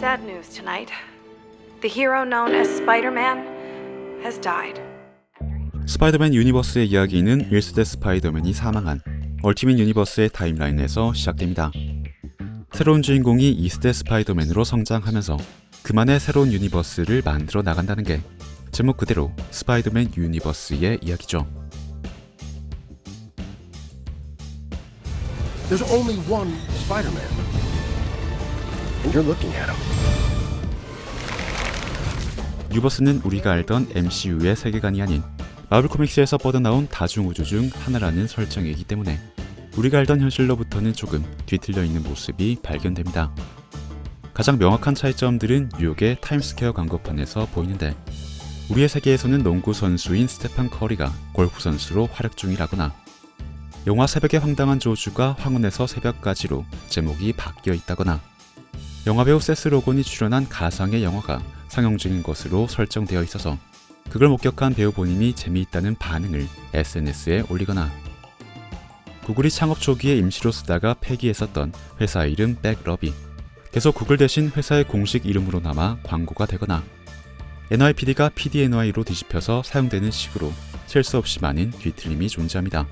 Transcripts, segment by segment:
sad news tonight. The hero known as Spider-Man has died. 스파이더맨 유니버스의 이야기는 1세대 스파이더맨이 사망한 얼티밋 유니버스의 타임라인에서 시작됩니다. 새로운 주인공이 2세대 스파이더맨으로 성장하면서 그만의 새로운 유니버스를 만들어 나간다는 게 제목 그대로 스파이더맨 유니버스의 이야기죠. There's only one Spider-Man. And you're looking at him. 유버스는 우리가 알던 MCU의 세계관이 아닌 마블 코믹스에서 뻗어나온 다중우주 중 하나라는 설정이기 때문에 우리가 알던 현실로부터는 조금 뒤틀려 있는 모습이 발견됩니다. 가장 명확한 차이점들은 뉴욕의 타임스퀘어 광고판에서 보이는데 우리의 세계에서는 농구 선수인 스테판 커리가 골프 선수로 활약 중이라거나 영화 새벽의 황당한 조주가 황혼에서 새벽까지로 제목이 바뀌어 있다거나 영화배우 세스 로건이 출연한 가상의 영화가 상영 중인 것으로 설정되어 있어서 그걸 목격한 배우 본인이 재미있다는 반응을 SNS에 올리거나 구글이 창업 초기에 임시로 쓰다가 폐기했었던 회사 이름 백러비 계속 구글 대신 회사의 공식 이름으로 남아 광고가 되거나 NYPD가 PDNY로 뒤집혀서 사용되는 식으로 셀 수 없이 많은 뒤틀림이 존재합니다.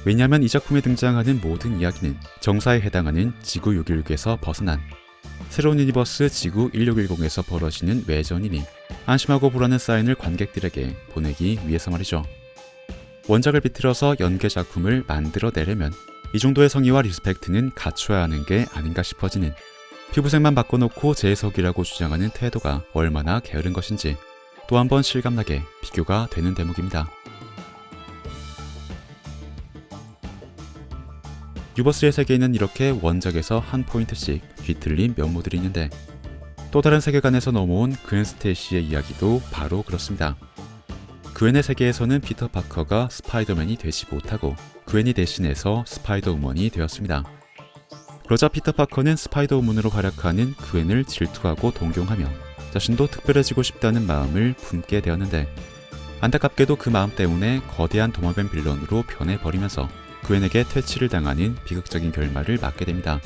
왜냐하면 이 작품에 등장하는 모든 이야기는 정사에 해당하는 지구 616에서 벗어난 새로운 유니버스 지구 1610에서 벌어지는 외전이니 안심하고 보라는 사인을 관객들에게 보내기 위해서 말이죠. 원작을 비틀어서 연계 작품을 만들어내려면 이 정도의 성의와 리스펙트는 갖춰야 하는 게 아닌가 싶어지는 피부색만 바꿔놓고 재해석이라고 주장하는 태도가 얼마나 게으른 것인지 또 한 번 실감나게 비교가 되는 대목입니다. 유버스의 세계에는 이렇게 원작에서 한 포인트씩 뒤틀린 면모들이 있는데 또 다른 세계관에서 넘어온 그웬 스테이시의 이야기도 바로 그렇습니다. 그웬의 세계에서는 피터 파커가 스파이더맨이 되지 못하고 그웬이 대신해서 스파이더우먼이 되었습니다. 그러자 피터 파커는 스파이더우먼으로 활약하는 그웬을 질투하고 동경하며 자신도 특별해지고 싶다는 마음을 품게 되었는데 안타깝게도 그 마음 때문에 거대한 도마뱀 빌런으로 변해버리면서 그웬에게 퇴치를 당하는 비극적인 결말을 맞게 됩니다.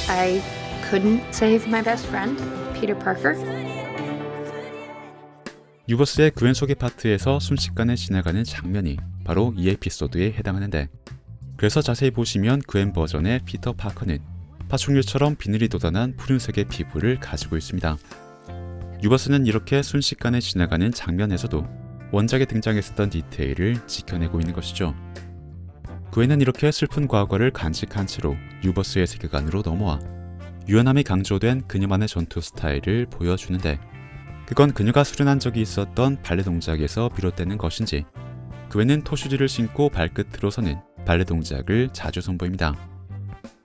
I couldn't save my best friend, Peter Parker. 유버스의 그웬 소개 파트에서 순식간에 지나가는 장면이 바로 이 에피소드에 해당하는데 그래서 자세히 보시면 그웬 버전의 피터 파커는 파충류처럼 비늘이 돋아난 푸른색의 피부를 가지고 있습니다. 유버스는 이렇게 순식간에 지나가는 장면에서도 원작에 등장했었던 디테일을 지켜내고 있는 것이죠. 그웬은 이렇게 슬픈 과거를 간직한 채로 유버스의 세계관으로 넘어와 유연함이 강조된 그녀만의 전투 스타일을 보여주는데 그건 그녀가 수련한 적이 있었던 발레 동작에서 비롯되는 것인지 그웬은 토슈즈를 신고 발끝으로 서는 발레 동작을 자주 선보입니다.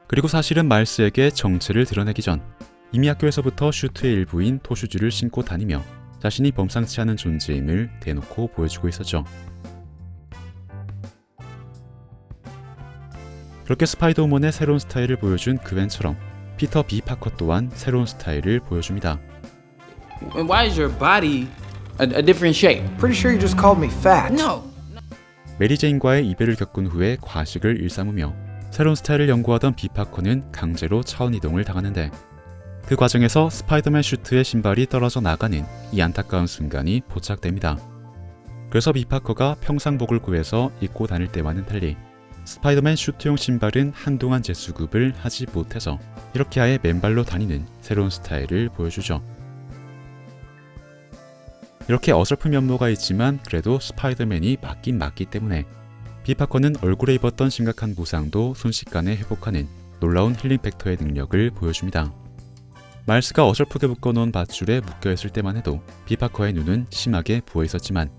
그리고 사실은 마일스에게 정체를 드러내기 전 이미 학교에서부터 슈트의 일부인 토슈즈를 신고 다니며 자신이 범상치 않은 존재임을 대놓고 보여주고 있었죠. 그렇게 스파이더우먼의 새로운 스타일을 보여준 그웬처럼 피터 B 파커 또한 새로운 스타일을 보여줍니다. And why is your body a different shape? Pretty sure you just called me fat. No. 메리 제인과의 이별을 겪은 후에 과식을 일삼으며 새로운 스타일을 연구하던 B 파커는 강제로 차원 이동을 당하는데 그 과정에서 스파이더맨 슈트의 신발이 떨어져 나가는 이 안타까운 순간이 포착됩니다. 그래서 B 파커가 평상복을 구해서 입고 다닐 때와는 달리 스파이더맨 슈트용 신발은 한동안 재수급을 하지 못해서 이렇게 아예 맨발로 다니는 새로운 스타일을 보여주죠. 이렇게 어설픈 면모가 있지만 그래도 스파이더맨이 맞긴 맞기 때문에 B 파커는 얼굴에 입었던 심각한 부상도 순식간에 회복하는 놀라운 힐링 팩터의 능력을 보여줍니다. 마일스가 어설프게 묶어놓은 밧줄에 묶여있을 때만 해도 B 파커의 눈은 심하게 부어있었지만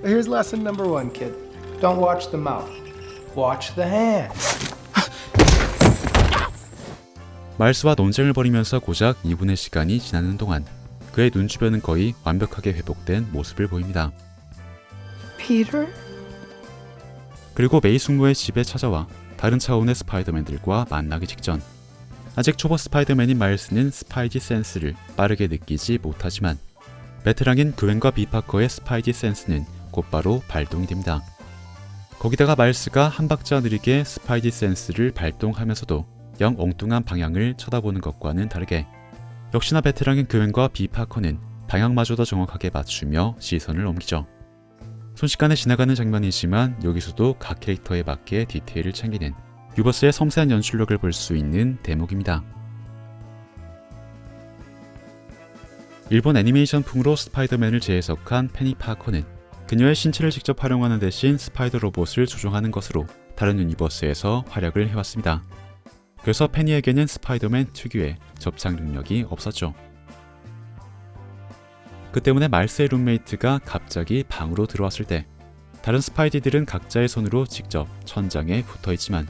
Here's lesson number 1, kid. Don't watch the mouth. Watch the hands. 마일스와 논쟁을 벌이면서 고작 2분의 시간이 지나는 동안 그의 눈 주변은 거의 완벽하게 회복된 모습을 보입니다. Peter? 그리고 메이 숙모의 집에 찾아와 다른 차원의 스파이더맨들과 만나기 직전 아직 초보 스파이더맨인 마일스는 스파이디 센스를 빠르게 느끼지 못하지만 베테랑인 그웬과 B 파커의 스파이디 센스는 곧바로 발동이 됩니다. 거기다가 마일스가 한 박자 느리게 스파이디 센스를 발동하면서도 영 엉뚱한 방향을 쳐다보는 것과는 다르게 역시나 베테랑인 그웬과 비 파커는 방향마저도 정확하게 맞추며 시선을 옮기죠. 순식간에 지나가는 장면이지만 여기서도 각 캐릭터에 맞게 디테일을 챙기는 유버스의 섬세한 연출력을 볼 수 있는 대목입니다. 일본 애니메이션풍으로 스파이더맨을 재해석한 페니 파커는 그녀의 신체를 직접 활용하는 대신 스파이더 로봇을 조종하는 것으로 다른 유니버스에서 활약을 해왔습니다. 그래서 페니에게는 스파이더맨 특유의 접착 능력이 없었죠. 그 때문에 말스의 룸메이트가 갑자기 방으로 들어왔을 때 다른 스파이디들은 각자의 손으로 직접 천장에 붙어있지만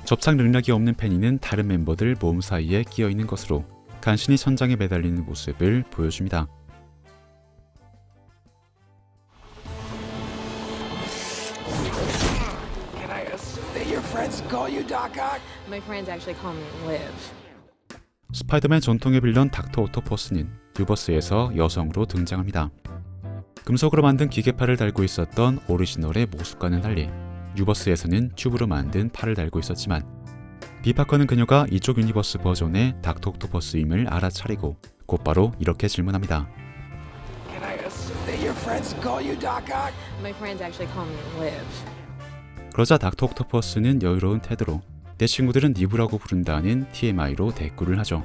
접착 능력이 없는 페니는 다른 멤버들 몸 사이에 끼어있는 것으로 간신히 천장에 매달리는 모습을 보여줍니다. Can I assume that your friends call you Doc Ock? My friends actually call me Liv. 스파이더맨 전통의 빌런 닥터 오토퍼스는 유버스에서 여성으로 등장합니다. 금속으로 만든 기계팔을 달고 있었던 오리지널의 모습과는 달리 유버스에서는 튜브로 만든 팔을 달고 있었지만 비파커는 그녀가 이쪽 유니버스 버전의 닥터 오토퍼스임을 알아차리고 곧바로 이렇게 질문합니다. Can I assume that your friends call you Doc Ock? My friends actually call me Liv. 그러자 닥터 오토퍼스는 여유로운 태도로 내 친구들은 리브라고 부른다는 TMI로 대꾸를 하죠.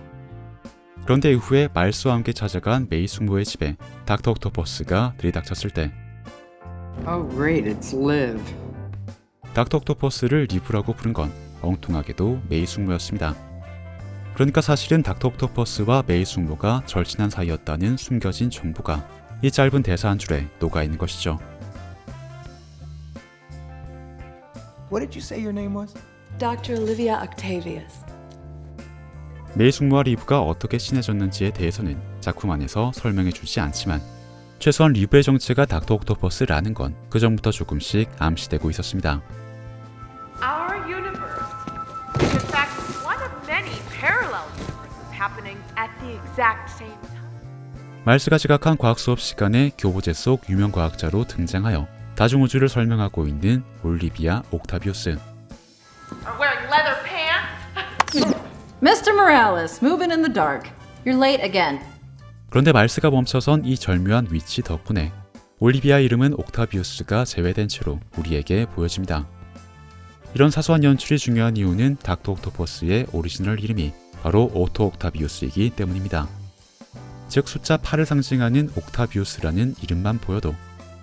그런데 이후에 말스와 함께 찾아간 메이 숙모의 집에 닥터 오토퍼스가 들이닥쳤을 때 Oh, great, it's Liv. 닥터 오토퍼스를 리브라고 부른 건 엉뚱하게도 메이 숙모였습니다. 그러니까 사실은 닥터 오토퍼스와 메이 숙모가 절친한 사이였다는 숨겨진 정보가 이 짧은 대사 한 줄에 녹아있는 것이죠. What did you say your name was? Dr. Olivia Octavius. 메이 숙모와 리브가 어떻게 친해졌는지에 대해서는 작품 안에서 설명해주지 않지만 최소한 리브의 정체가 닥터 옥토퍼스라는 건 그 전부터 조금씩 암시되고 있었습니다. Our universe is in fact one of many parallel universes happening at the exact same time. 말스가 지각한 과학 수업 시간에 교보제 속 유명 과학자로 등장하여 다중우주를 설명하고 있는 올리비아 옥타비우스. Are wearing leather pants? Mr. Morales, moving in the dark. You're late again. 그런데 말스가 멈춰선 이 절묘한 위치 덕분에 올리비아 이름은 옥타비우스가 제외된 채로 우리에게 보여집니다. 이런 사소한 연출이 중요한 이유는 닥터 옥토퍼스의 오리지널 이름이 바로 오토 옥타비우스이기 때문입니다. 즉 숫자 8을 상징하는 옥타비우스라는 이름만 보여도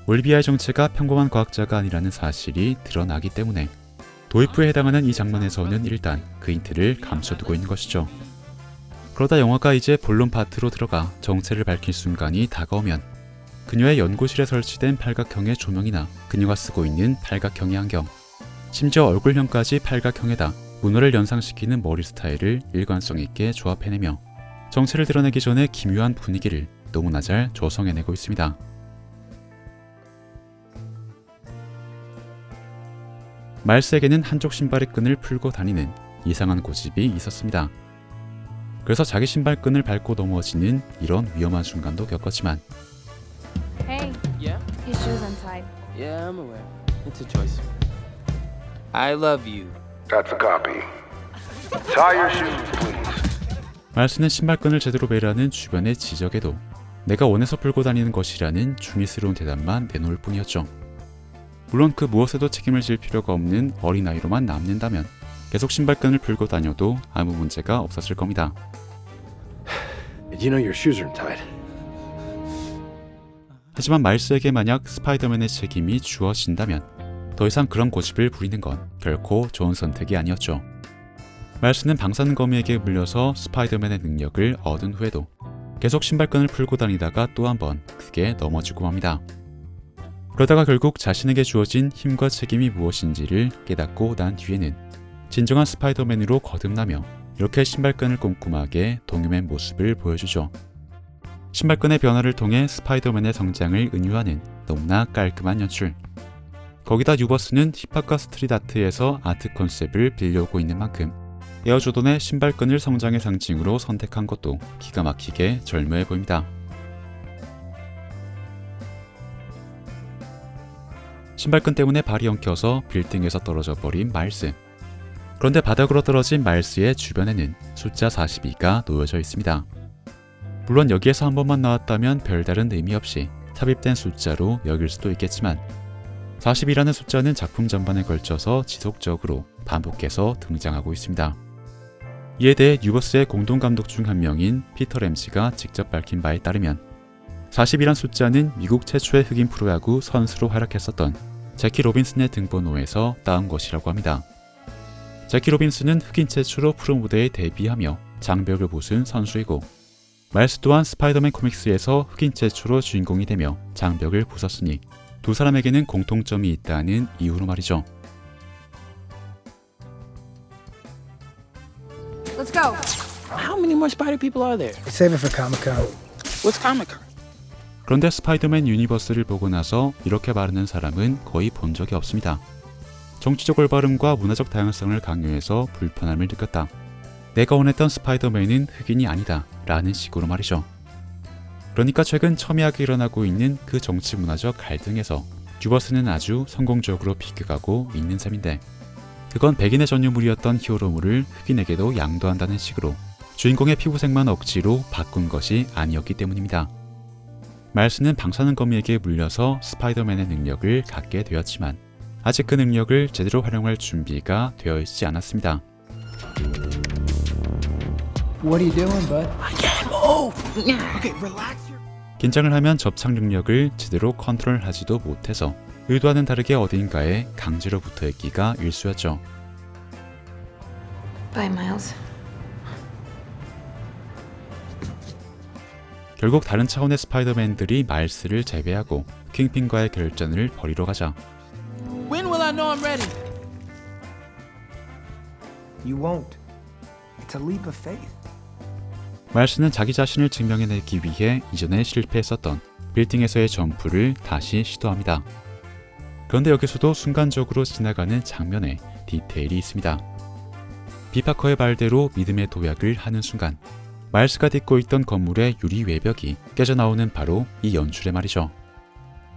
올리비아의 정체가 평범한 과학자가 아니라는 사실이 드러나기 때문에 도입부에 해당하는 이 장면에서는 일단 그 힌트를 감춰두고 있는 것이죠. 그러다 영화가 이제 본론 파트로 들어가 정체를 밝힐 순간이 다가오면 그녀의 연구실에 설치된 팔각형의 조명이나 그녀가 쓰고 있는 팔각형의 안경, 심지어 얼굴형까지 팔각형에다 문어를 연상시키는 머리 스타일을 일관성 있게 조합해내며 정체를 드러내기 전에 기묘한 분위기를 너무나 잘 조성해내고 있습니다. 말스에게는 한쪽 신발의 끈을 풀고 다니는 이상한 고집이 있었습니다. 그래서 자기 신발끈을 밟고 넘어지는 이런 위험한 순간도 겪었지만 Hey, Yeah? his shoe's untied. Yeah, I'm aware. It's a choice. I love you. That's a copy. Tie your shoes, please. 말스는 신발끈을 제대로 매라는 주변의 지적에도 내가 원해서 풀고 다니는 것이라는 중의스러운 대답만 내놓을 뿐이었죠. 물론 그 무엇에도 책임을 질 필요가 없는 어린아이로만 남는다면 계속 신발끈을 풀고 다녀도 아무 문제가 없었을 겁니다. Did you know your shoes are untied? 하지만 말스에게 만약 스파이더맨의 책임이 주어진다면 더 이상 그런 고집을 부리는 건 결코 좋은 선택이 아니었죠. 말스는 방산거미에게 물려서 스파이더맨의 능력을 얻은 후에도 계속 신발끈을 풀고 다니다가 또 한 번 크게 넘어지고 맙니다. 그러다가 결국 자신에게 주어진 힘과 책임이 무엇인지를 깨닫고 난 뒤에는 진정한 스파이더맨으로 거듭나며 이렇게 신발끈을 꼼꼼하게 동요맨 모습을 보여주죠. 신발끈의 변화를 통해 스파이더맨의 성장을 은유하는 너무나 깔끔한 연출. 거기다 유버스는 힙합과 스트릿 아트에서 아트 컨셉을 빌려오고 있는 만큼 에어조던의 신발끈을 성장의 상징으로 선택한 것도 기가 막히게 절묘해 보입니다. 신발끈 때문에 발이 엉켜서 빌딩에서 떨어져 버린 말스. 그런데 바닥으로 떨어진 마일스의 주변에는 숫자 42가 놓여져 있습니다. 물론 여기에서 한 번만 나왔다면 별다른 의미 없이 삽입된 숫자로 여길 수도 있겠지만 40이라는 숫자는 작품 전반에 걸쳐서 지속적으로 반복해서 등장하고 있습니다. 이에 대해 뉴버스의 공동 감독 중 한 명인 피터 램시가 직접 밝힌 바에 따르면 40이란 숫자는 미국 최초의 흑인 프로야구 선수로 활약했었던 제키 로빈슨의 등번호에서 따온 것이라고 합니다. 제키 로빈슨은 흑인 최초로 프로 무대에 데뷔하며 장벽을 부순 선수이고 마일스 또한 스파이더맨 코믹스에서 흑인 최초로 주인공이 되며 장벽을 부쉈으니 두 사람에게는 공통점이 있다는 이유로 말이죠. Let's go. How many more spider people are there? Save it for Comic-Con. What's Comic-Con? 그런데 스파이더맨 유니버스를 보고 나서 이렇게 말하는 사람은 거의 본 적이 없습니다. 정치적 올바름과 문화적 다양성을 강요해서 불편함을 느꼈다. 내가 원했던 스파이더맨은 흑인이 아니다 라는 식으로 말이죠. 그러니까 최근 첨예하게 일어나고 있는 그 정치 문화적 갈등에서 뉴버스는 아주 성공적으로 비껴가고 있는 셈인데 그건 백인의 전유물이었던 히어로물을 흑인에게도 양도한다는 식으로 주인공의 피부색만 억지로 바꾼 것이 아니었기 때문입니다. 마일스는 방사능 거미에게 물려서 스파이더맨의 능력을 갖게 되었지만 아직 그 능력을 제대로 활용할 준비가 되어 있지 않았습니다. What are you doing, bud? 긴장을 하면 접착 능력을 제대로 컨트롤하지도 못해서 의도와는 다르게 어딘가에 강제로 붙어있기가 일쑤였죠. Bye, Miles. 결국 다른 차원의 스파이더맨들이 마일스를 제외하고 킹핀과의 결전을 벌이러 가자 When will I know I'm ready? You won't. It's a leap of faith. 마일스는 자기 자신을 증명해내기 위해 이전에 실패했었던 빌딩에서의 점프를 다시 시도합니다. 그런데 여기서도 순간적으로 지나가는 장면에 디테일이 있습니다. 비파커의 말대로 믿음의 도약을 하는 순간 마일스가 딛고 있던 건물의 유리 외벽이 깨져나오는 바로 이 연출의 말이죠.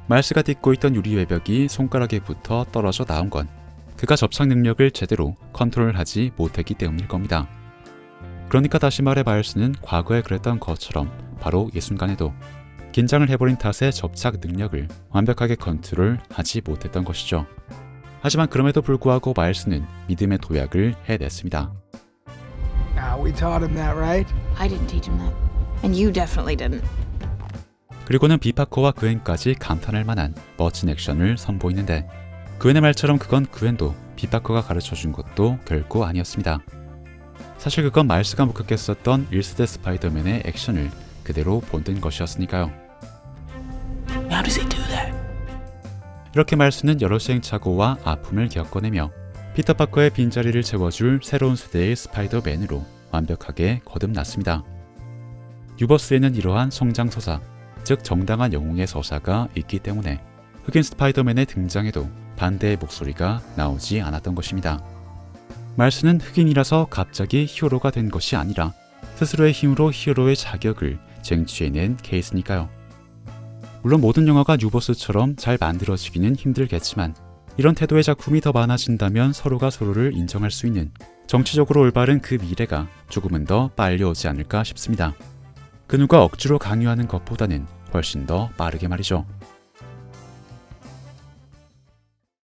마일스가 딛고 있던 유리 외벽이 손가락에 붙어 떨어져 나온 건 그가 접착 능력을 제대로 컨트롤하지 못했기 때문일 겁니다. 그러니까 다시 말해 마일스는 과거에 그랬던 것처럼 바로 이 순간에도 긴장을 해버린 탓에 접착 능력을 완벽하게 컨트롤하지 못했던 것이죠. 하지만 그럼에도 불구하고 마일스는 믿음의 도약을 해냈습니다. We taught him that, right? I didn't teach him that. And you definitely didn't. 그리고는 비파커와 그웬까지 감탄할 만한 멋진 액션을 선보이는데 그웬의 말처럼 그건 그웬도 비파커가 가르쳐준 것도 결코 아니었습니다. 사실 그건 마일스가 목격했었던 1세대 스파이더맨의 액션을 그대로 본뜬 것이었으니까요. How does he do that? 이렇게 마일스는 여러 시행착오와 아픔을 겪어내며 피터 파커의 빈자리를 채워줄 새로운 세대의 스파이더맨으로 완벽하게 거듭났습니다. 뉴버스에는 이러한 성장서사, 즉 정당한 영웅의 서사가 있기 때문에 흑인 스파이더맨의 등장에도 반대의 목소리가 나오지 않았던 것입니다. 마일스는 흑인이라서 갑자기 히어로가 된 것이 아니라 스스로의 힘으로 히어로의 자격을 쟁취해낸 케이스니까요. 물론 모든 영화가 뉴버스처럼 잘 만들어지기는 힘들겠지만 이런 태도의 작품이 더 많아진다면 서로가 서로를 인정할 수 있는 정치적으로 올바른 그 미래가 조금은 더 빨리 오지 않을까 싶습니다. 그 누가 억지로 강요하는 것보다는 훨씬 더 빠르게 말이죠.